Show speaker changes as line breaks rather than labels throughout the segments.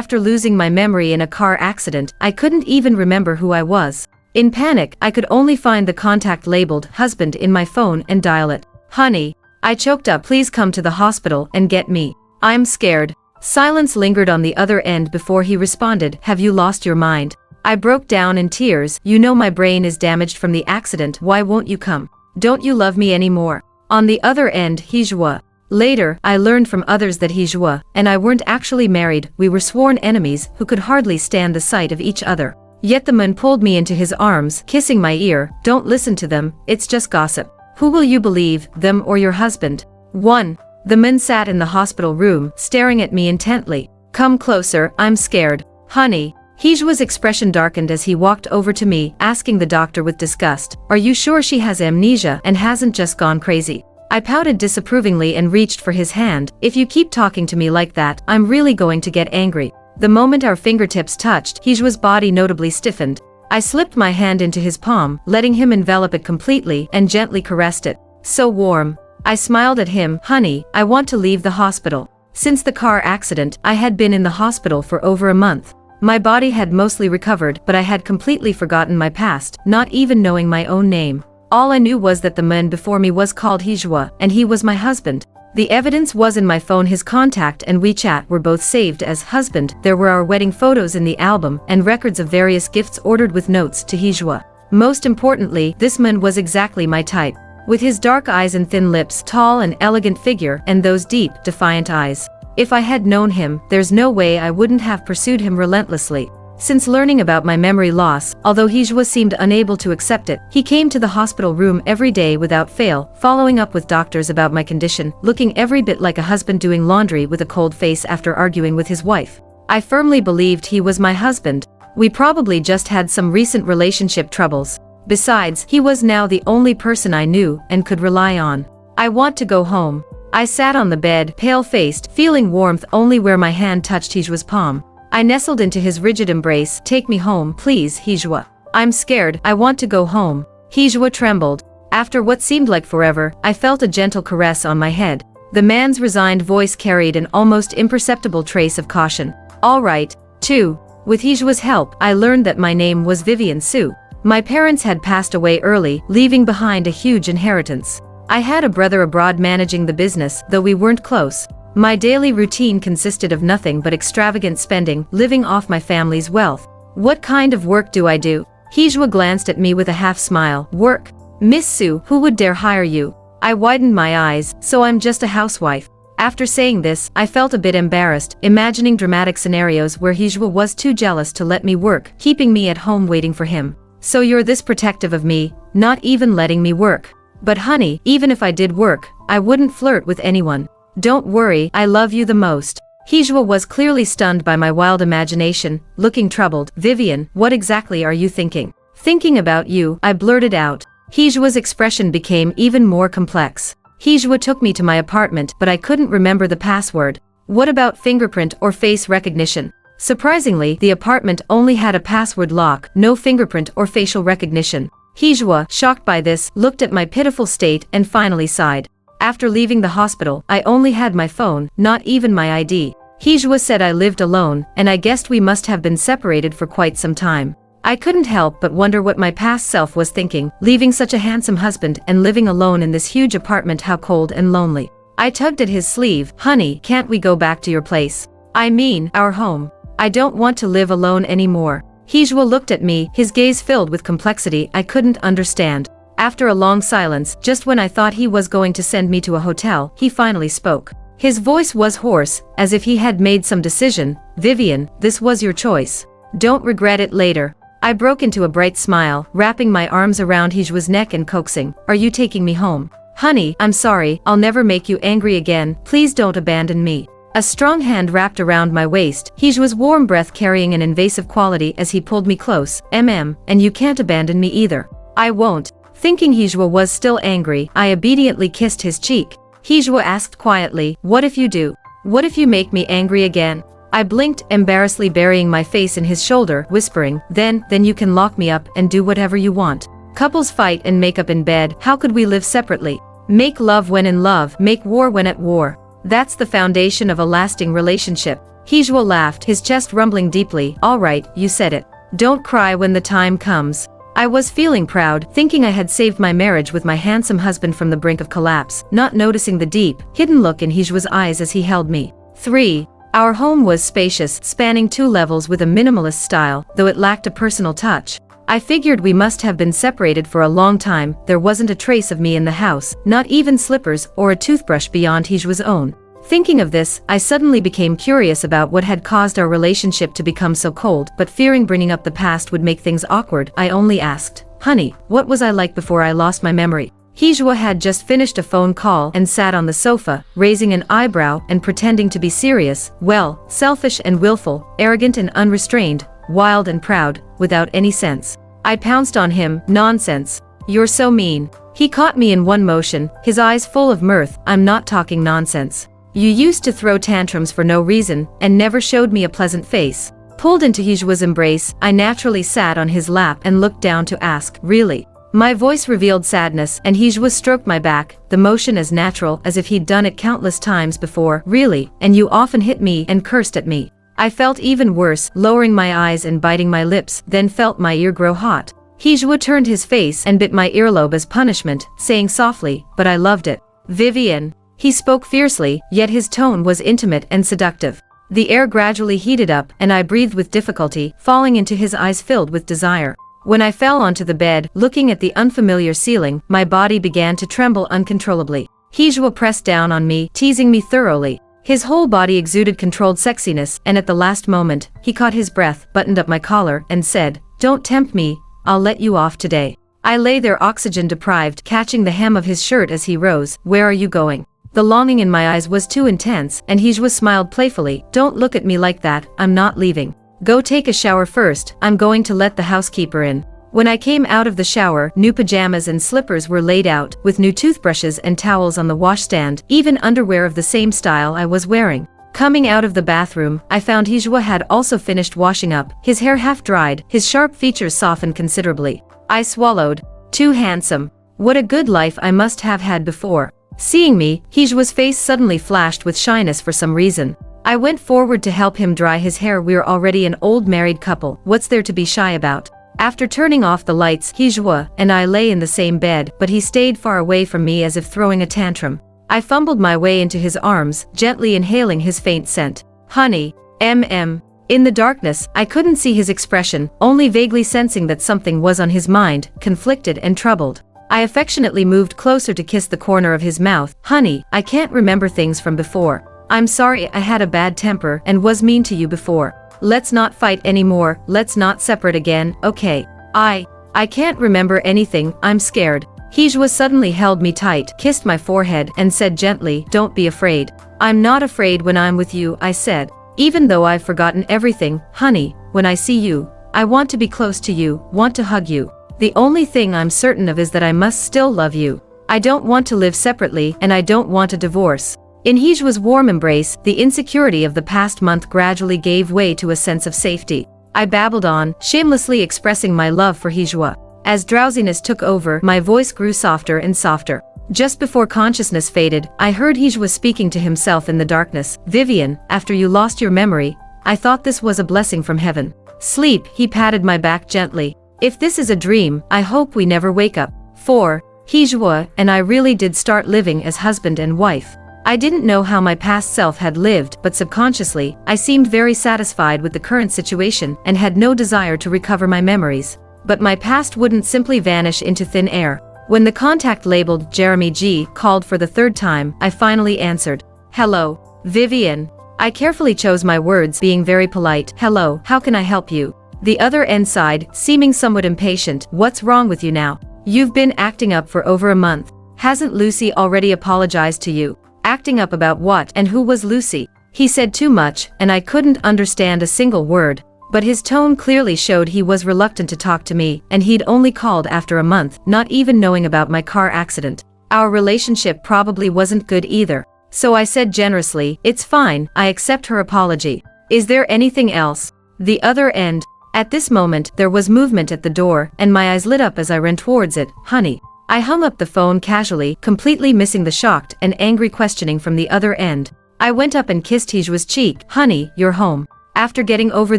After losing my memory in a car accident, I couldn't even remember who I was. In panic, I could only find the contact labeled husband in my phone and dial it. Honey, I choked up, please come to the hospital and get me. I'm scared. Silence lingered on the other end before he responded, have you lost your mind? I broke down in tears, you know my brain is damaged from the accident, why won't you come? Don't you love me anymore? On the other end, Hijua. Later, I learned from others that Hijua and I weren't actually married, we were sworn enemies who could hardly stand the sight of each other. Yet the man pulled me into his arms, kissing my ear, don't listen to them, it's just gossip. Who will you believe, them or your husband? 1. The man sat in the hospital room, staring at me intently. Come closer, I'm scared. Honey. Hijua's expression darkened as he walked over to me, asking the doctor with disgust, are you sure she has amnesia and hasn't just gone crazy? I pouted disapprovingly and reached for his hand, if you keep talking to me like that, I'm really going to get angry. The moment our fingertips touched, Hijua's body notably stiffened. I slipped my hand into his palm, letting him envelop it completely and gently caressed it. So warm. I smiled at him, honey, I want to leave the hospital. Since the car accident, I had been in the hospital for over a month. My body had mostly recovered, but I had completely forgotten my past, not even knowing my own name. All I knew was that the man before me was called Hijua, and he was my husband. The evidence was in my phone, his contact and WeChat were both saved as husband, there were our wedding photos in the album, and records of various gifts ordered with notes to Hijua. Most importantly, this man was exactly my type. With his dark eyes and thin lips, tall and elegant figure, and those deep, defiant eyes. If I had known him, there's no way I wouldn't have pursued him relentlessly. Since learning about my memory loss, although Hijua seemed unable to accept it, he came to the hospital room every day without fail, following up with doctors about my condition, looking every bit like a husband doing laundry with a cold face after arguing with his wife. I firmly believed he was my husband. We probably just had some recent relationship troubles. Besides, he was now the only person I knew and could rely on. I want to go home. I sat on the bed, pale-faced, feeling warmth only where my hand touched Hijua's palm. I nestled into his rigid embrace, take me home, please, Hijua. I'm scared, I want to go home. Hijua trembled. After what seemed like forever, I felt a gentle caress on my head. The man's resigned voice carried an almost imperceptible trace of caution. All right. 2. With Hijua's help, I learned that my name was Vivian Su. My parents had passed away early, leaving behind a huge inheritance. I had a brother abroad managing the business, though we weren't close. My daily routine consisted of nothing but extravagant spending, living off my family's wealth. What kind of work do I do? Hijua glanced at me with a half smile. Work? Miss Su, who would dare hire you? I widened my eyes, so I'm just a housewife. After saying this, I felt a bit embarrassed, imagining dramatic scenarios where Hijua was too jealous to let me work, keeping me at home waiting for him. So you're this protective of me, not even letting me work. But honey, even if I did work, I wouldn't flirt with anyone. Don't worry, I love you the most. Hijua was clearly stunned by my wild imagination, looking troubled. Vivian, what exactly are you thinking? Thinking about you, I blurted out. Hijua's expression became even more complex. Hijua took me to my apartment, but I couldn't remember the password. What about fingerprint or face recognition? Surprisingly, the apartment only had a password lock, no fingerprint or facial recognition. Hijua, shocked by this, looked at my pitiful state and finally sighed. After leaving the hospital, I only had my phone, not even my ID. Hijua said I lived alone, and I guessed we must have been separated for quite some time. I couldn't help but wonder what my past self was thinking, leaving such a handsome husband and living alone in this huge apartment, how cold and lonely. I tugged at his sleeve. Honey, can't we go back to your place? I mean, our home. I don't want to live alone anymore. Hijua looked at me, his gaze filled with complexity I couldn't understand. After a long silence, just when I thought he was going to send me to a hotel, he finally spoke. His voice was hoarse, as if he had made some decision. Vivian, this was your choice. Don't regret it later. I broke into a bright smile, wrapping my arms around Hijua's neck and coaxing. Are you taking me home? Honey, I'm sorry, I'll never make you angry again, please don't abandon me. A strong hand wrapped around my waist, Hijua's warm breath carrying an invasive quality as he pulled me close. And you can't abandon me either. I won't. Thinking Hijua was still angry, I obediently kissed his cheek. Hijua asked quietly, what if you do? What if you make me angry again? I blinked, embarrassedly burying my face in his shoulder, whispering, then you can lock me up and do whatever you want. Couples fight and make up in bed, how could we live separately? Make love when in love, make war when at war. That's the foundation of a lasting relationship. Hijua laughed, his chest rumbling deeply. All right, you said it. Don't cry when the time comes. I was feeling proud, thinking I had saved my marriage with my handsome husband from the brink of collapse, not noticing the deep, hidden look in Hijua's eyes as he held me. 3. Our home was spacious, spanning 2 levels with a minimalist style, though it lacked a personal touch. I figured we must have been separated for a long time. There wasn't a trace of me in the house, not even slippers or a toothbrush beyond Hijua's own. Thinking of this, I suddenly became curious about what had caused our relationship to become so cold, but fearing bringing up the past would make things awkward, I only asked, "Honey, what was I like before I lost my memory?" Hijua had just finished a phone call and sat on the sofa, raising an eyebrow and pretending to be serious. Well, selfish and willful, arrogant and unrestrained, wild and proud, without any sense. I pounced on him. Nonsense. You're so mean. He caught me in one motion, his eyes full of mirth. I'm not talking nonsense. You used to throw tantrums for no reason, and never showed me a pleasant face. Pulled into Hijua's embrace, I naturally sat on his lap and looked down to ask, really? My voice revealed sadness, and Hijua stroked my back, the motion as natural as if he'd done it countless times before. Really? And you often hit me and cursed at me. I felt even worse, lowering my eyes and biting my lips, then felt my ear grow hot. Hijua turned his face and bit my earlobe as punishment, saying softly, "But I loved it. Vivian." He spoke fiercely, yet his tone was intimate and seductive. The air gradually heated up, and I breathed with difficulty, falling into his eyes filled with desire. When I fell onto the bed, looking at the unfamiliar ceiling, my body began to tremble uncontrollably. Hijua pressed down on me, teasing me thoroughly. His whole body exuded controlled sexiness, and at the last moment, he caught his breath, buttoned up my collar, and said, "Don't tempt me, I'll let you off today." I lay there oxygen deprived, catching the hem of his shirt as he rose. "Where are you going?" The longing in my eyes was too intense, and Hijua smiled playfully. "Don't look at me like that, I'm not leaving. Go take a shower first, I'm going to let the housekeeper in." When I came out of the shower, new pajamas and slippers were laid out, with new toothbrushes and towels on the washstand, even underwear of the same style I was wearing. Coming out of the bathroom, I found Hijua had also finished washing up, his hair half dried, his sharp features softened considerably. I swallowed. Too handsome. What a good life I must have had before. Seeing me, Hijua's face suddenly flashed with shyness for some reason. I went forward to help him dry his hair. We're already an old married couple, what's there to be shy about? After turning off the lights, Hijua and I lay in the same bed, but he stayed far away from me as if throwing a tantrum. I fumbled my way into his arms, gently inhaling his faint scent. "Honey, mm." In the darkness, I couldn't see his expression, only vaguely sensing that something was on his mind, conflicted and troubled. I affectionately moved closer to kiss the corner of his mouth. "Honey, I can't remember things from before. I'm sorry I had a bad temper and was mean to you before. Let's not fight anymore, let's not separate again, okay? I can't remember anything, I'm scared." Hijua suddenly held me tight, kissed my forehead, and said gently, "Don't be afraid." "I'm not afraid when I'm with you," I said. "Even though I've forgotten everything, honey, when I see you, I want to be close to you, want to hug you. The only thing I'm certain of is that I must still love you. I don't want to live separately, and I don't want a divorce." In Hijua's warm embrace, the insecurity of the past month gradually gave way to a sense of safety. I babbled on, shamelessly expressing my love for Hijua. As drowsiness took over, my voice grew softer and softer. Just before consciousness faded, I heard Hijua speaking to himself in the darkness. "Vivian, after you lost your memory, I thought this was a blessing from heaven. Sleep," he patted my back gently. "If this is a dream, I hope we never wake up." 4. Hijua and I really did start living as husband and wife. I didn't know how my past self had lived, but subconsciously, I seemed very satisfied with the current situation and had no desire to recover my memories. But my past wouldn't simply vanish into thin air. When the contact labeled Jeremy G called for the 3rd time, I finally answered. "Hello, Vivian." I carefully chose my words, being very polite. "Hello, how can I help you?" The other end sighed, seeming somewhat impatient. "What's wrong with you now? You've been acting up for over a month. Hasn't Lucy already apologized to you?" "Acting up about what, and who was Lucy?" He said too much, and I couldn't understand a single word, but his tone clearly showed he was reluctant to talk to me, and he'd only called after a month, not even knowing about my car accident. Our relationship probably wasn't good either. So I said generously, "It's fine, I accept her apology. Is there anything else?" The other end. At this moment, there was movement at the door, and my eyes lit up as I ran towards it. "Honey." I hung up the phone casually, completely missing the shocked and angry questioning from the other end. I went up and kissed Hijua's cheek. Honey, you're home. After getting over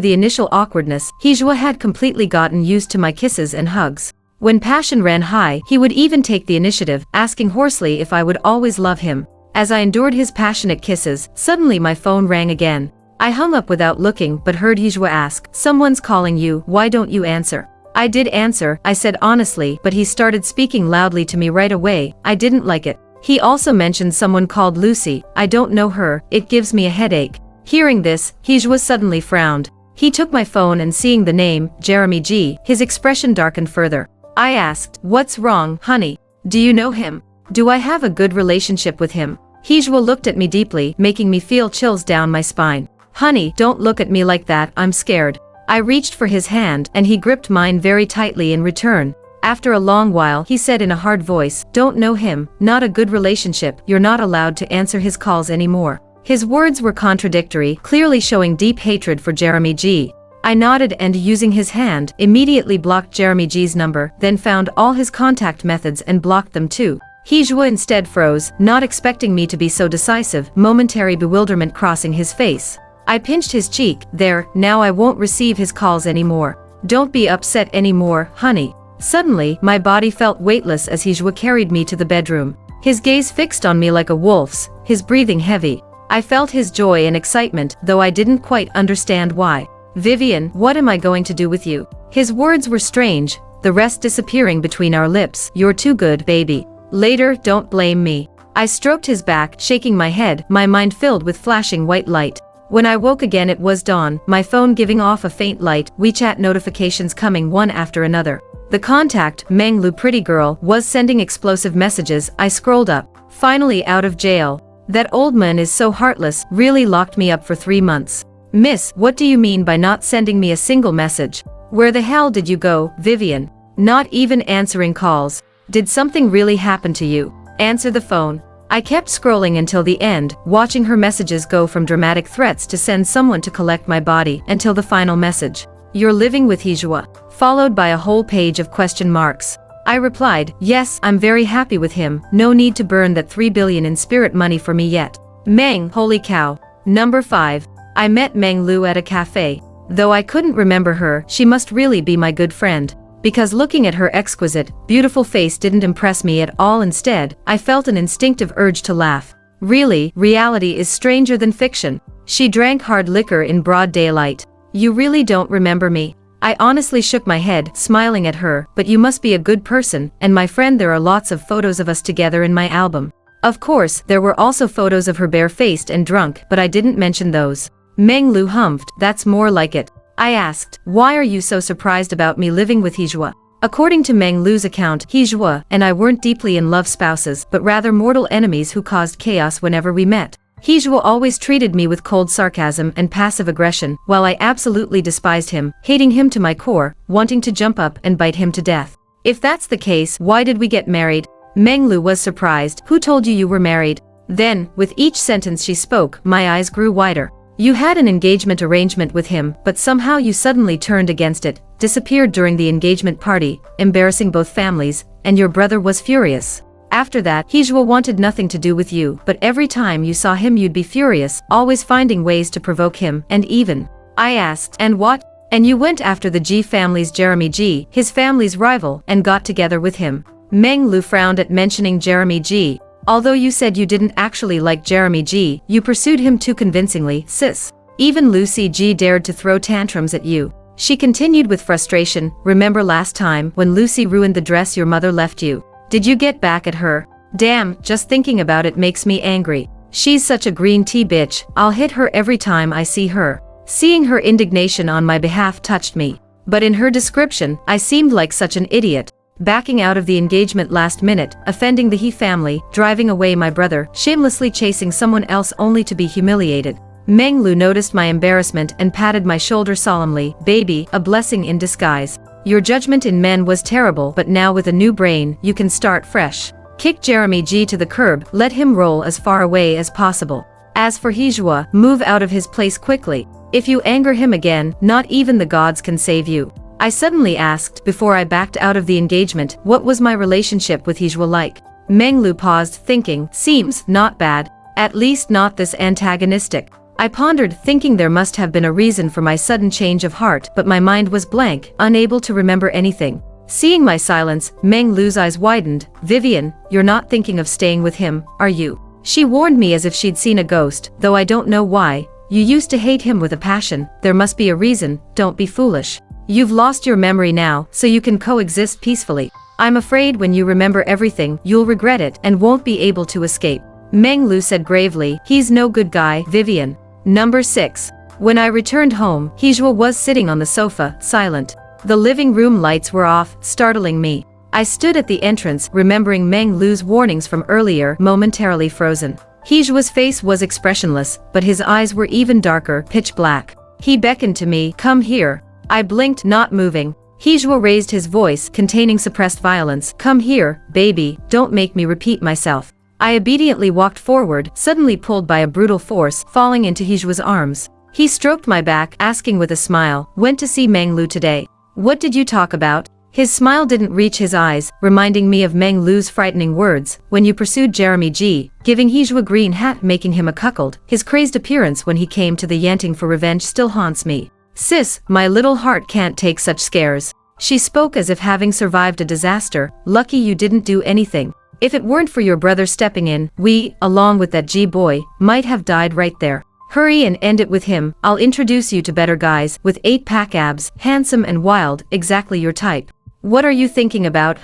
the initial awkwardness, Hijua had completely gotten used to my kisses and hugs. When passion ran high, he would even take the initiative, asking hoarsely if I would always love him. As I endured his passionate kisses, suddenly my phone rang again. I hung up without looking but heard Hijua ask, "Someone's calling you, why don't you answer?" I did answer, I said honestly, but he started speaking loudly to me right away. I didn't like it. He also mentioned someone called Lucy. I don't know her, it gives me a headache. Hearing this, Hijua suddenly frowned. He took my phone and seeing the name, Jeremy G, his expression darkened further. I asked, "What's wrong, honey? Do you know him? Do I have a good relationship with him?" Hijua looked at me deeply, making me feel chills down my spine. "Honey, don't look at me like that, I'm scared." I reached for his hand and he gripped mine very tightly in return. After a long while, he said in a hard voice, "Don't know him, not a good relationship, you're not allowed to answer his calls anymore." His words were contradictory, clearly showing deep hatred for Jeremy G. I nodded and, using his hand, immediately blocked Jeremy G's number, then found all his contact methods and blocked them too. Hijua instead froze, not expecting me to be so decisive, momentary bewilderment crossing his face. I pinched his cheek. "There, now I won't receive his calls anymore. Don't be upset anymore, honey." Suddenly, my body felt weightless as Hijua carried me to the bedroom. His gaze fixed on me like a wolf's, his breathing heavy. I felt his joy and excitement, though I didn't quite understand why. "Vivian, what am I going to do with you?" His words were strange, the rest disappearing between our lips. "You're too good, baby. Later, don't blame me." I stroked his back, shaking my head, my mind filled with flashing white light. When I woke again it was dawn, my phone giving off a faint light, WeChat notifications coming one after another. The contact, Meng Lu pretty girl, was sending explosive messages. I scrolled up. "Finally out of jail. That old man is so heartless, really locked me up for 3 months. Miss, what do you mean by not sending me a single message? Where the hell did you go, Vivian? Not even answering calls. Did something really happen to you? Answer the phone." I kept scrolling until the end, watching her messages go from dramatic threats to send someone to collect my body, until the final message. "You're living with Hijua," followed by a whole page of question marks. I replied, "Yes, I'm very happy with him, no need to burn that 3 billion in spirit money for me yet." Meng, holy cow. Number 5. I met Meng Lu at a cafe. Though I couldn't remember her, she must really be my good friend. Because looking at her exquisite, beautiful face didn't impress me at all. Instead, I felt an instinctive urge to laugh. Really, reality is stranger than fiction. She drank hard liquor in broad daylight. "You really don't remember me?" I honestly shook my head, smiling at her, "But you must be a good person, and my friend, there are lots of photos of us together in my album." Of course, there were also photos of her barefaced and drunk, but I didn't mention those. Meng Lu humphed, "That's more like it." I asked, "Why are you so surprised about me living with Hijua?" According to Meng Lu's account, Hijua and I weren't deeply in love spouses, but rather mortal enemies who caused chaos whenever we met. Hijua always treated me with cold sarcasm and passive aggression, while I absolutely despised him, hating him to my core, wanting to jump up and bite him to death. "If that's the case, why did we get married?" Meng Lu was surprised. "Who told you were married?" Then, with each sentence she spoke, my eyes grew wider. "You had an engagement arrangement with him, but somehow you suddenly turned against it, disappeared during the engagement party, embarrassing both families, and your brother was furious. After that, Hijua wanted nothing to do with you, but every time you saw him you'd be furious, always finding ways to provoke him, and even..." I asked, "And what? And you went after the G family's Jeremy G, his family's rival, and got together with him?" Meng Lu frowned at mentioning Jeremy G. "Although you said you didn't actually like Jeremy G, you pursued him too convincingly, sis. Even Lucy G dared to throw tantrums at you." She continued with frustration, "Remember last time, when Lucy ruined the dress your mother left you? Did you get back at her? Damn, just thinking about it makes me angry. She's such a green tea bitch, I'll hit her every time I see her." Seeing her indignation on my behalf touched me. But in her description, I seemed like such an idiot. Backing out of the engagement last minute, offending the He family, driving away my brother, shamelessly chasing someone else only to be humiliated. Meng Lu noticed my embarrassment and patted my shoulder solemnly. "Baby, a blessing in disguise. Your judgment in men was terrible, but now with a new brain, you can start fresh. Kick Jeremy G to the curb, let him roll as far away as possible. As for Hijua, move out of his place quickly. If you anger him again, not even the gods can save you." I suddenly asked, before I backed out of the engagement, what was my relationship with Hijua like? Meng Lu paused, thinking, "Seems not bad. At least not this antagonistic. I pondered, thinking there must have been a reason for my sudden change of heart, but my mind was blank, unable to remember anything. Seeing my silence, Meng Lu's eyes widened. "Vivian, you're not thinking of staying with him, are you?" She warned me as if she'd seen a ghost, though I don't know why. "You used to hate him with a passion, there must be a reason, don't be foolish. You've lost your memory now, so you can coexist peacefully. I'm afraid when you remember everything, you'll regret it and won't be able to escape." Meng Lu said gravely, "He's no good guy, Vivian." Number 6. When I returned home, Hijua was sitting on the sofa, silent. The living room lights were off, startling me. I stood at the entrance, remembering Meng Lu's warnings from earlier, momentarily frozen. Hijua's face was expressionless, but his eyes were even darker, pitch black. He beckoned to me, "Come here." I blinked, not moving. Hijua raised his voice, containing suppressed violence, "Come here, baby, don't make me repeat myself." I obediently walked forward, suddenly pulled by a brutal force, falling into Hijua's arms. He stroked my back, asking with a smile, "Went to see Meng Lu today. What did you talk about?" His smile didn't reach his eyes, reminding me of Meng Lu's frightening words, "When you pursued Jeremy G, giving Hijua green hat, making him a cuckold." His crazed appearance when he came to the Yanting for revenge still haunts me. "Sis, my little heart can't take such scares." She spoke as if having survived a disaster. "Lucky you didn't do anything. If it weren't for your brother stepping in, we, along with that G boy, might have died right there. Hurry and end it with him. I'll introduce you to better guys, with 8-pack abs, handsome and wild, exactly your type." "What are you thinking about,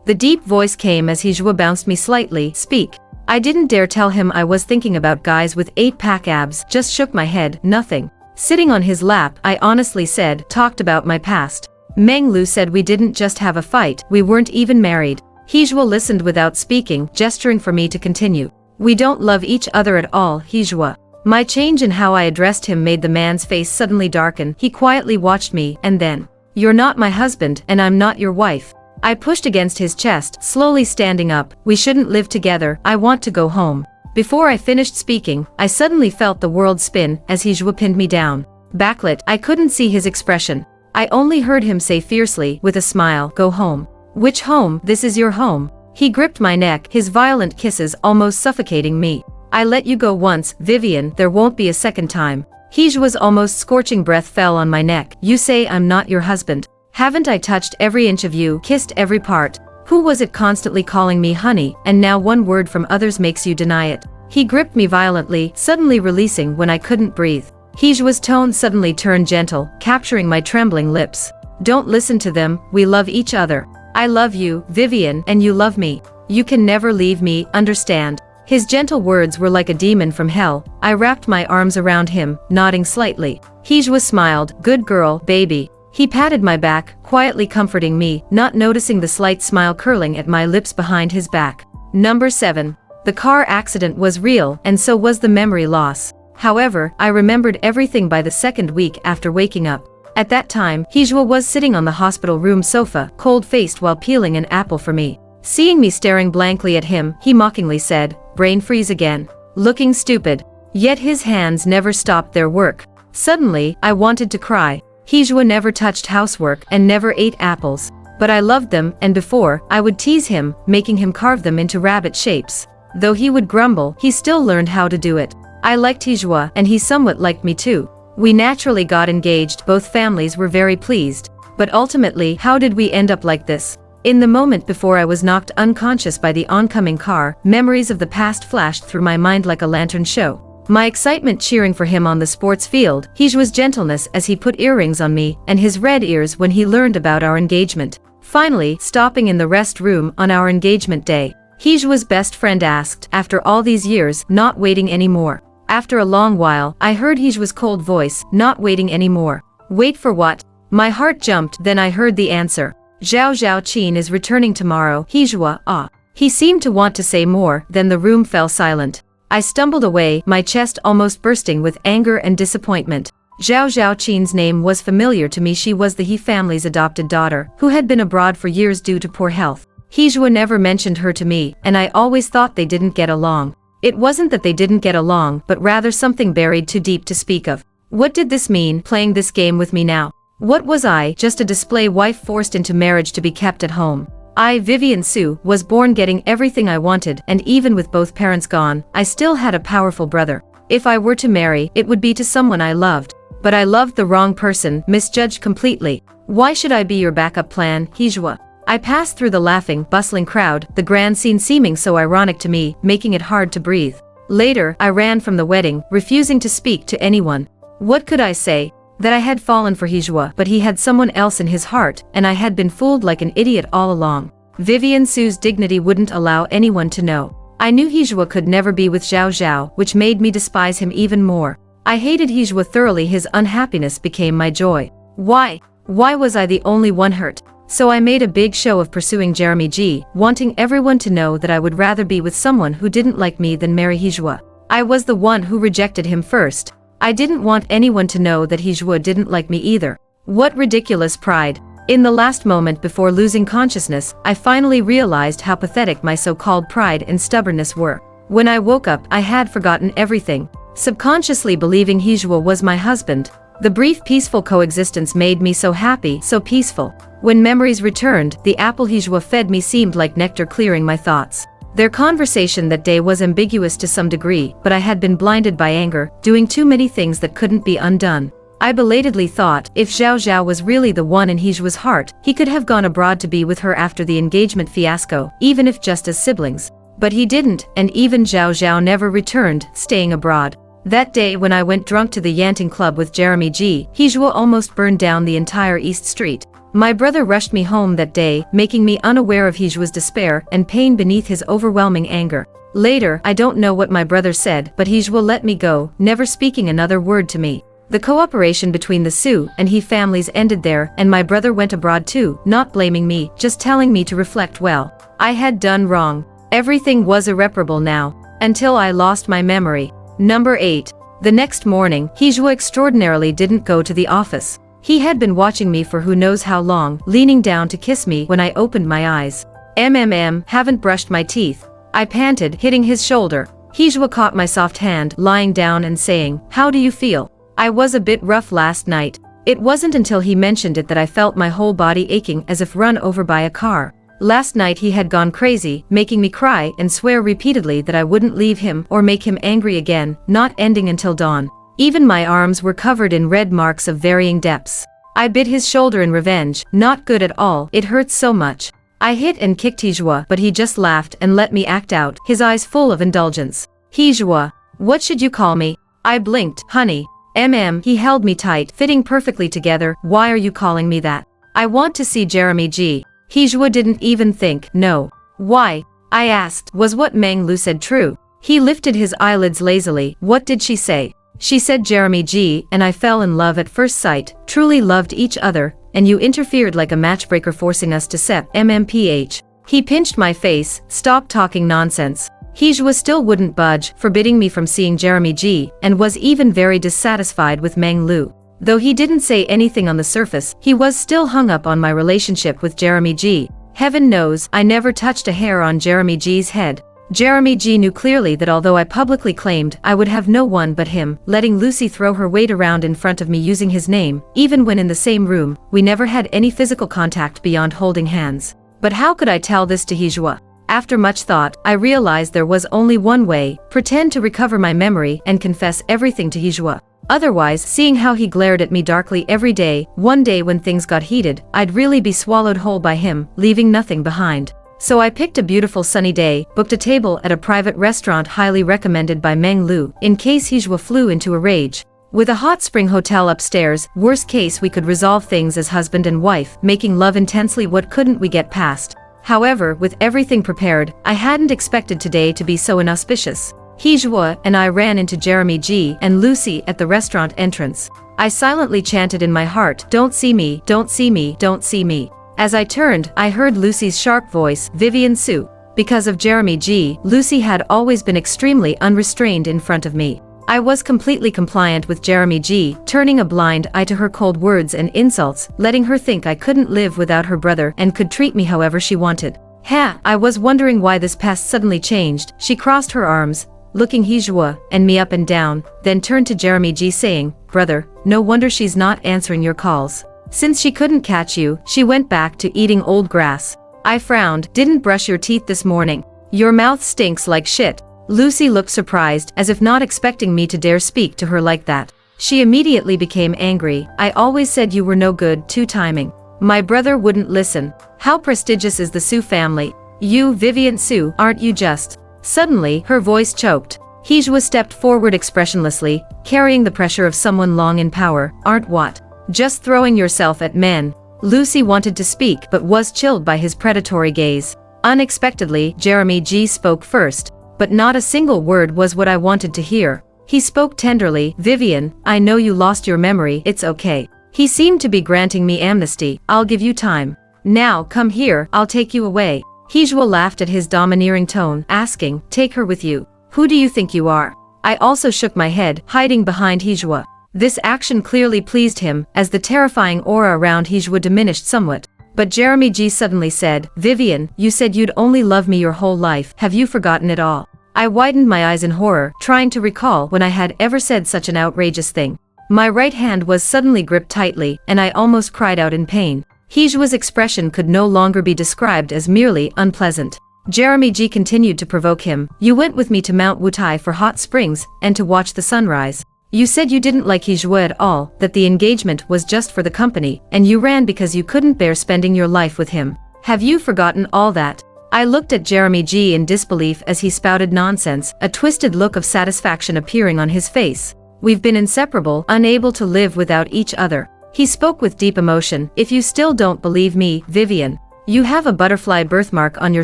The deep voice came as Hijua bounced me slightly. "Speak." I didn't dare tell him I was thinking about guys with 8-pack abs, just shook my head, nothing. Sitting on his lap, I honestly said, "Talked about my past." Meng Lu said we didn't just have a fight, we weren't even married. Hijua listened without speaking, gesturing for me to continue. "We don't love each other at all, Hijua." My change in how I addressed him made the man's face suddenly darken. He quietly watched me, and then, "You're not my husband, and I'm not your wife." I pushed against his chest, slowly standing up. "We shouldn't live together, I want to go home." Before I finished speaking, I suddenly felt the world spin, as Hijua pinned me down. Backlit, I couldn't see his expression. I only heard him say fiercely, with a smile, "Go home." "Which home? This is your home." He gripped my neck, his violent kisses almost suffocating me. "I let you go once, Vivian, there won't be a second time." Hijua's almost scorching breath fell on my neck. "You say I'm not your husband. Haven't I touched every inch of you, kissed every part? Who was it constantly calling me honey, and now one word from others makes you deny it?" He gripped me violently, suddenly releasing when I couldn't breathe. Hijua's tone suddenly turned gentle, capturing my trembling lips. "Don't listen to them, we love each other. I love you, Vivian, and you love me. You can never leave me, understand?" His gentle words were like a demon from hell. I wrapped my arms around him, nodding slightly. Hijua smiled, "Good girl, baby." He patted my back, quietly comforting me, not noticing the slight smile curling at my lips behind his back. Number 7. The car accident was real, and so was the memory loss. However, I remembered everything by the second week after waking up. At that time, Hijua was sitting on the hospital room sofa, cold-faced while peeling an apple for me. Seeing me staring blankly at him, he mockingly said, "Brain freeze again. Looking stupid." Yet his hands never stopped their work. Suddenly, I wanted to cry. Hijua never touched housework and never ate apples. But I loved them, and before, I would tease him, making him carve them into rabbit shapes. Though he would grumble, he still learned how to do it. I liked Hijua, and he somewhat liked me too. We naturally got engaged, both families were very pleased. But ultimately, how did we end up like this? In the moment before I was knocked unconscious by the oncoming car, memories of the past flashed through my mind like a lantern show. My excitement cheering for him on the sports field, Hijua's gentleness as he put earrings on me, and his red ears when he learned about our engagement. Finally, stopping in the rest room on our engagement day, Hijua's best friend asked, after all these years, not waiting anymore. After a long while, I heard Hijua's cold voice, "Not waiting anymore." "Wait for what?" My heart jumped, then I heard the answer. "Zhao Zhaoqin is returning tomorrow, Hijua, ah." He seemed to want to say more, then the room fell silent. I stumbled away, my chest almost bursting with anger and disappointment. Zhao Zhaoqin's name was familiar to me. She was the He family's adopted daughter, who had been abroad for years due to poor health. Hijua never mentioned her to me, and I always thought they didn't get along. It wasn't that they didn't get along, but rather something buried too deep to speak of. What did this mean, playing this game with me now? What was I, just a display wife forced into marriage to be kept at home? I, Vivian Su, was born getting everything I wanted, and even with both parents gone, I still had a powerful brother. If I were to marry, it would be to someone I loved. But I loved the wrong person, misjudged completely. Why should I be your backup plan, Hijua? I passed through the laughing, bustling crowd, the grand scene seeming so ironic to me, making it hard to breathe. Later, I ran from the wedding, refusing to speak to anyone. What could I say? That I had fallen for Hijua, but he had someone else in his heart, and I had been fooled like an idiot all along. Vivian Su's dignity wouldn't allow anyone to know. I knew Hijua could never be with Zhao Zhao, which made me despise him even more. I hated Hijua thoroughly. His unhappiness became my joy. Why? Why was I the only one hurt? So I made a big show of pursuing Jeremy G, wanting everyone to know that I would rather be with someone who didn't like me than marry Hijua. I was the one who rejected him first. I didn't want anyone to know that Hijua didn't like me either. What ridiculous pride. In the last moment before losing consciousness, I finally realized how pathetic my so-called pride and stubbornness were. When I woke up, I had forgotten everything, subconsciously believing Hijua was my husband. The brief peaceful coexistence made me so happy, so peaceful. When memories returned, the apple Hijua fed me seemed like nectar clearing my thoughts. Their conversation that day was ambiguous to some degree, but I had been blinded by anger, doing too many things that couldn't be undone. I belatedly thought, if Zhao Zhao was really the one in Hijua's heart, he could have gone abroad to be with her after the engagement fiasco, even if just as siblings. But he didn't, and even Zhao Zhao never returned, staying abroad. That day when I went drunk to the Yanting Club with Jeremy G, Hijua almost burned down the entire East Street. My brother rushed me home that day, making me unaware of Hijua's despair and pain beneath his overwhelming anger. Later, I don't know what my brother said, but Hijua let me go, never speaking another word to me. The cooperation between the Su and He families ended there, and my brother went abroad too, not blaming me, just telling me to reflect well. I had done wrong. Everything was irreparable now, until I lost my memory. Number 8. The next morning, Hijua extraordinarily didn't go to the office. He had been watching me for who knows how long, leaning down to kiss me when I opened my eyes. Haven't brushed my teeth. I panted, hitting his shoulder. Hijua caught my soft hand, lying down and saying, "How do you feel?" I was a bit rough last night. It wasn't until he mentioned it that I felt my whole body aching as if run over by a car. Last night he had gone crazy, making me cry and swear repeatedly that I wouldn't leave him or make him angry again, not ending until dawn. Even my arms were covered in red marks of varying depths. I bit his shoulder in revenge, not good at all, it hurts so much. I hit and kicked Hijua, but he just laughed and let me act out, his eyes full of indulgence. "Hijua, what should you call me?" I blinked. "Honey." He held me tight, fitting perfectly together. "Why are you calling me that?" "I want to see Jeremy G." Hijua didn't even think. "No." "Why?" I asked. Was what Meng Lu said true? He lifted his eyelids lazily. "What did she say?" "She said Jeremy G and I fell in love at first sight, truly loved each other, and you interfered like a matchbreaker forcing us to MMPH. He pinched my face. "Stop talking nonsense." Hijua still wouldn't budge, forbidding me from seeing Jeremy G, and was even very dissatisfied with Meng Lu. Though he didn't say anything on the surface, he was still hung up on my relationship with Jeremy G. Heaven knows, I never touched a hair on Jeremy G's head. Jeremy G knew clearly that although I publicly claimed I would have no one but him, letting Lucy throw her weight around in front of me using his name, even when in the same room, we never had any physical contact beyond holding hands. But how could I tell this to Hijua? After much thought, I realized there was only one way: pretend to recover my memory and confess everything to Hijua. Otherwise, seeing how he glared at me darkly every day, one day when things got heated, I'd really be swallowed whole by him, leaving nothing behind. So I picked a beautiful sunny day, booked a table at a private restaurant highly recommended by Meng Lu, in case Hijua flew into a rage. With a hot spring hotel upstairs, worst case we could resolve things as husband and wife, making love intensely. What couldn't we get past? However, with everything prepared, I hadn't expected today to be so inauspicious. Hijua and I ran into Jeremy G and Lucy at the restaurant entrance. I silently chanted in my heart, "Don't see me, don't see me, don't see me." As I turned, I heard Lucy's sharp voice, "Vivian Su." Because of Jeremy G, Lucy had always been extremely unrestrained in front of me. I was completely compliant with Jeremy G, turning a blind eye to her cold words and insults, letting her think I couldn't live without her brother and could treat me however she wanted. I was wondering why this past suddenly changed. She crossed her arms, looking Hijua and me up and down, then turned to Jeremy G saying, "Brother, no wonder she's not answering your calls. Since she couldn't catch you, she went back to eating old grass." I frowned. Didn't brush your teeth this morning. Your mouth stinks like shit. Lucy looked surprised, as if not expecting me to dare speak to her like that. She immediately became angry. I always said you were no good, two-timing. My brother wouldn't listen. How prestigious is the Sue family? You, Vivian Sue, aren't you just? Suddenly, her voice choked. Hijwa stepped forward expressionlessly, carrying the pressure of someone long in power. Aren't what? Just throwing yourself at men. Lucy wanted to speak but was chilled by his predatory gaze. Unexpectedly, Jeremy G spoke first, but not a single word was what I wanted to hear. He spoke tenderly. Vivian, I know you lost your memory, it's okay. He seemed to be granting me amnesty. I'll give you time. Now, come here, I'll take you away. Hijwa laughed at his domineering tone, asking, take her with you. Who do you think you are? I also shook my head, hiding behind Hijwa. This action clearly pleased him, as the terrifying aura around Hijwa diminished somewhat. But Jeremy G suddenly said, Vivian, you said you'd only love me your whole life. Have you forgotten it all? I widened my eyes in horror, trying to recall when I had ever said such an outrageous thing. My right hand was suddenly gripped tightly, and I almost cried out in pain. Hijwa's expression could no longer be described as merely unpleasant. Jeremy G continued to provoke him. You went with me to Mount Wutai for hot springs, and to watch the sunrise. You said you didn't like Hijwa at all, that the engagement was just for the company, and you ran because you couldn't bear spending your life with him. Have you forgotten all that? I looked at Jeremy G in disbelief as he spouted nonsense, a twisted look of satisfaction appearing on his face. We've been inseparable, unable to live without each other. He spoke with deep emotion. If you still don't believe me, Vivian, you have a butterfly birthmark on your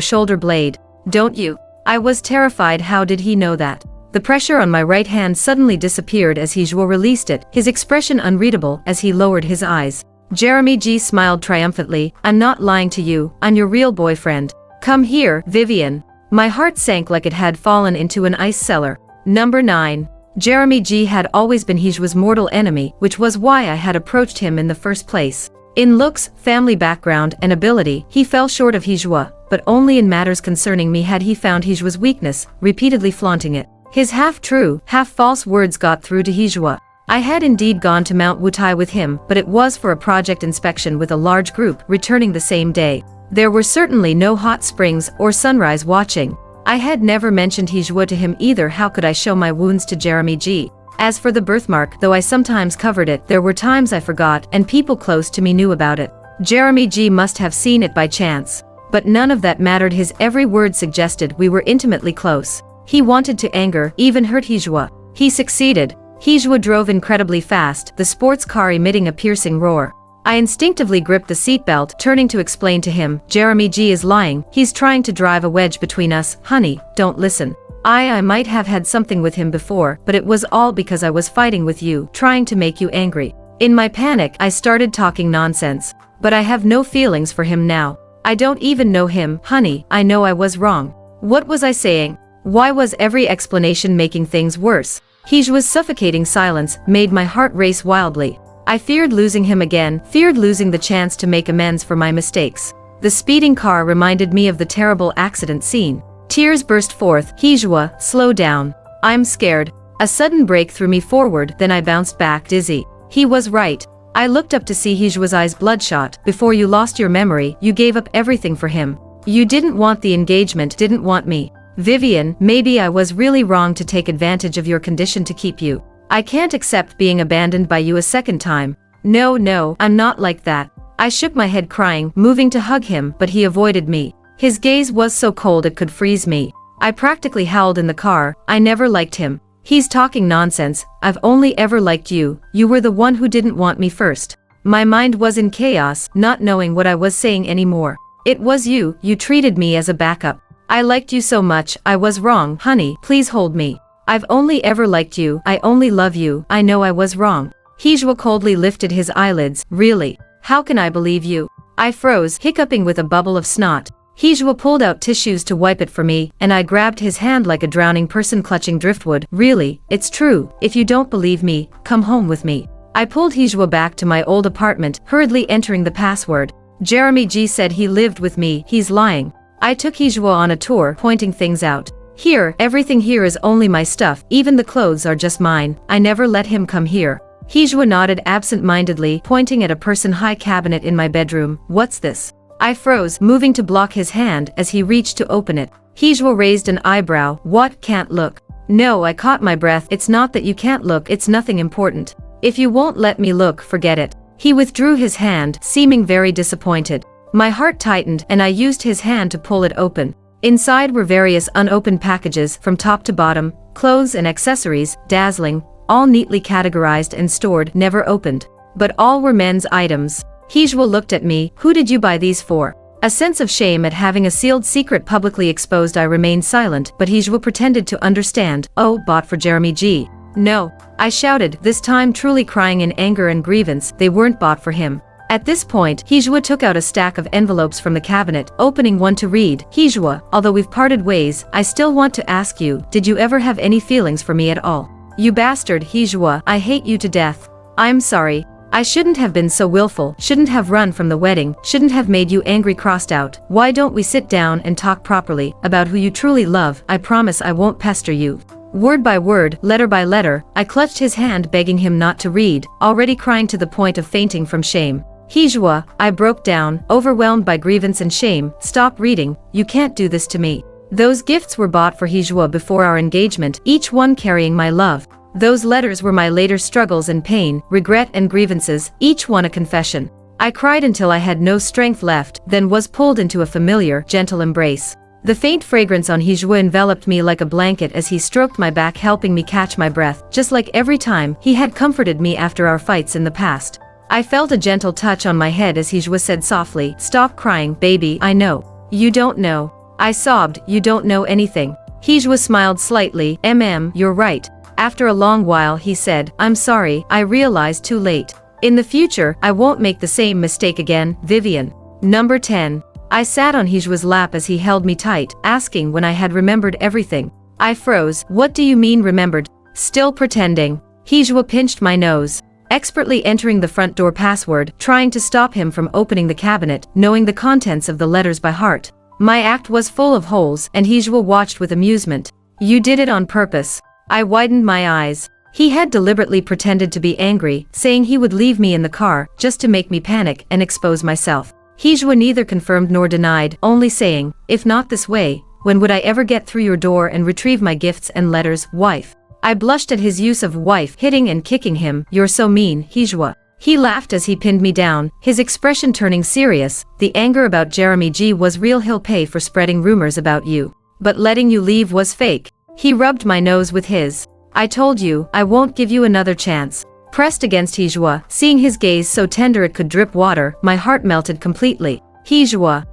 shoulder blade, don't you? I was terrified. How did he know that? The pressure on my right hand suddenly disappeared as Hijwa released it, his expression unreadable as he lowered his eyes. Jeremy G smiled triumphantly. I'm not lying to you, I'm your real boyfriend. Come here, Vivian. My heart sank like it had fallen into an ice cellar. Number 9. Jeremy G had always been Hijwa's mortal enemy, which was why I had approached him in the first place. In looks, family background, and ability, he fell short of Hijwa, but only in matters concerning me had he found Hijwa's weakness, repeatedly flaunting it. His half-true, half-false words got through to Hijwa. I had indeed gone to Mount Wutai with him, but it was for a project inspection with a large group, returning the same day. There were certainly no hot springs or sunrise watching. I had never mentioned Hijwa to him either. How could I show my wounds to Jeremy G? As for the birthmark, though I sometimes covered it, there were times I forgot, and people close to me knew about it. Jeremy G must have seen it by chance. But none of that mattered. His every word suggested we were intimately close. He wanted to anger, even hurt Hijwa. He succeeded. Hijwa drove incredibly fast, the sports car emitting a piercing roar. I instinctively gripped the seatbelt, turning to explain to him, Jeremy G is lying, he's trying to drive a wedge between us. Honey, don't listen. I might have had something with him before, but it was all because I was fighting with you, trying to make you angry. In my panic, I started talking nonsense. But I have no feelings for him now. I don't even know him. Honey, I know I was wrong. What was I saying? Why was every explanation making things worse? Hijwa's suffocating silence made my heart race wildly. I feared losing him again, feared losing the chance to make amends for my mistakes. The speeding car reminded me of the terrible accident scene. Tears burst forth. Hijwa, slow down. I'm scared. A sudden break threw me forward, then I bounced back, dizzy. He was right. I looked up to see Hijwa's eyes bloodshot. Before you lost your memory, you gave up everything for him. You didn't want the engagement, didn't want me. Vivian, maybe I was really wrong to take advantage of your condition to keep you. I can't accept being abandoned by you a second time. No, I'm not like that. I shook my head crying, moving to hug him, but he avoided me. His gaze was so cold it could freeze me. I practically howled in the car. I never liked him. He's talking nonsense. I've only ever liked you. You were the one who didn't want me first. My mind was in chaos, not knowing what I was saying anymore. It was you treated me as a backup. I liked you so much. I was wrong. Honey, please hold me. I've only ever liked you. I only love you. I know I was wrong. Hijwa coldly lifted his eyelids. Really? How can I believe you? I froze, hiccuping with a bubble of snot. Hijwa pulled out tissues to wipe it for me, and I grabbed his hand like a drowning person clutching driftwood. Really, it's true. If you don't believe me, come home with me. I pulled Hijwa back to my old apartment, hurriedly entering the password. Jeremy G said he lived with me. He's lying. I took Hijwa on a tour, pointing things out. Here, everything here is only my stuff. Even the clothes are just mine. I never let him come here. Hijwa nodded absent-mindedly, pointing at a person-high cabinet in my bedroom. What's this? I froze, moving to block his hand as he reached to open it. Hijwa raised an eyebrow. What, can't look? No, I caught my breath. It's not that you can't look, it's nothing important. If you won't let me look, forget it. He withdrew his hand, seeming very disappointed. My heart tightened and I used his hand to pull it open. Inside were various unopened packages from top to bottom, clothes and accessories, dazzling, all neatly categorized and stored, never opened. But all were men's items. Hijwa looked at me. Who did you buy these for? A sense of shame at having a sealed secret publicly exposed, I remained silent, but Hijwa pretended to understand. Oh, bought for Jeremy G. No, I shouted, this time truly crying in anger and grievance. They weren't bought for him. At this point, Hijwa took out a stack of envelopes from the cabinet, opening one to read. Hijwa, although we've parted ways, I still want to ask you, did you ever have any feelings for me at all? You bastard, Hijwa, I hate you to death. I'm sorry. I shouldn't have been so willful, shouldn't have run from the wedding, shouldn't have made you angry, crossed out. Why don't we sit down and talk properly about who you truly love? I promise I won't pester you. Word by word, letter by letter, I clutched his hand, begging him not to read, already crying to the point of fainting from shame. Hijwa, I broke down, overwhelmed by grievance and shame. Stop reading, you can't do this to me. Those gifts were bought for Hijwa before our engagement, each one carrying my love. Those letters were my later struggles and pain, regret and grievances, each one a confession. I cried until I had no strength left, then was pulled into a familiar, gentle embrace. The faint fragrance on Hijwa enveloped me like a blanket as he stroked my back, helping me catch my breath, just like every time he had comforted me after our fights in the past. I felt a gentle touch on my head as Hijwa said softly, stop crying, baby, I know. You don't know. I sobbed, you don't know anything. Hijwa smiled slightly, you're right. After a long while he said, I'm sorry, I realized too late. In the future, I won't make the same mistake again, Vivian. Number 10. I sat on Hijwa's lap as he held me tight, asking when I had remembered everything. I froze. What do you mean remembered? Still pretending. Hijwa pinched my nose, expertly entering the front door password, trying to stop him from opening the cabinet, knowing the contents of the letters by heart. My act was full of holes, and Hijwa watched with amusement. You did it on purpose. I widened my eyes. He had deliberately pretended to be angry, saying he would leave me in the car, just to make me panic and expose myself. Hijwa neither confirmed nor denied, only saying, if not this way, when would I ever get through your door and retrieve my gifts and letters, wife? I blushed at his use of wife, hitting and kicking him. You're so mean, Hijwa. He laughed as he pinned me down, his expression turning serious. The anger about Jeremy G was real, he'll pay for spreading rumors about you. But letting you leave was fake. He rubbed my nose with his. I told you, I won't give you another chance. Pressed against Hijwa, seeing his gaze so tender it could drip water, my heart melted completely. Hijwa,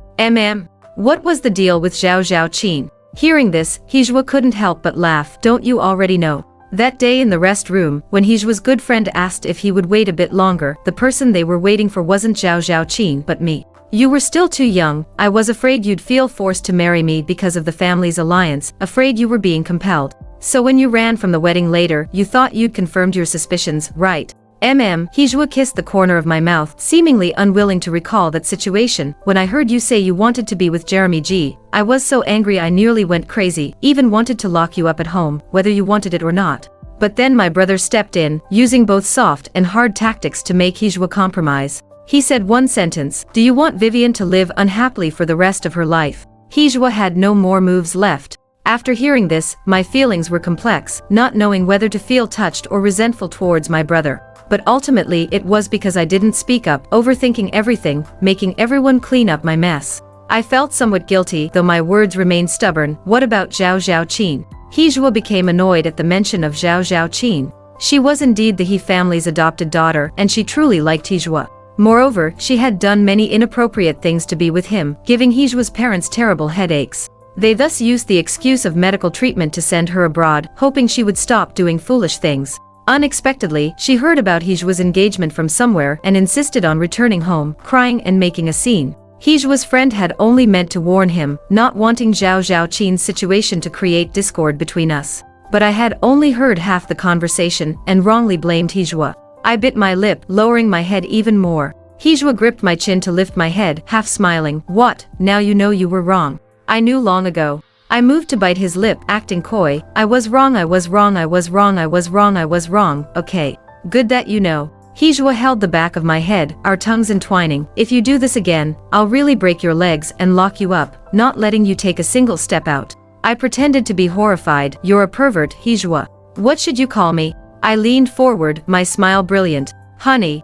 what was the deal with Zhao Zhaoqin? Hearing this, Hijwa couldn't help but laugh. Don't you already know? That day in the rest room, when Hijwa's good friend asked if he would wait a bit longer, the person they were waiting for wasn't Zhao Zhaoqin but me. You were still too young. I was afraid you'd feel forced to marry me because of the family's alliance, afraid you were being compelled. So when you ran from the wedding later, you thought you'd confirmed your suspicions, right? Hijwa kissed the corner of my mouth, seemingly unwilling to recall that situation. When I heard you say you wanted to be with Jeremy G, I was so angry I nearly went crazy, even wanted to lock you up at home, whether you wanted it or not. But then my brother stepped in, using both soft and hard tactics to make Hijwa compromise. He said one sentence, do you want Vivian to live unhappily for the rest of her life? Hijwa had no more moves left. After hearing this, my feelings were complex, not knowing whether to feel touched or resentful towards my brother. But ultimately it was because I didn't speak up, overthinking everything, making everyone clean up my mess. I felt somewhat guilty, though my words remained stubborn. What about Zhao Zhaoqin? Hijwa became annoyed at the mention of Zhao Zhaoqin. She was indeed the He family's adopted daughter, and she truly liked Hijwa. Moreover, she had done many inappropriate things to be with him, giving Hijwa's parents terrible headaches. They thus used the excuse of medical treatment to send her abroad, hoping she would stop doing foolish things. Unexpectedly, she heard about Hijwa's engagement from somewhere and insisted on returning home, crying and making a scene. Hijwa's friend had only meant to warn him, not wanting Zhao Zhaoqin's situation to create discord between us. But I had only heard half the conversation and wrongly blamed Hijwa. I bit my lip, lowering my head even more. Hijwa gripped my chin to lift my head, half smiling. What, now you know you were wrong? I knew long ago. I moved to bite his lip, acting coy. I was wrong, I was wrong, I was wrong, I was wrong, I was wrong. Okay. Good that you know. Hijua held the back of my head, our tongues entwining. If you do this again, I'll really break your legs and lock you up, not letting you take a single step out. I pretended to be horrified. You're a pervert, Hijua. What should you call me? I leaned forward, my smile brilliant. Honey,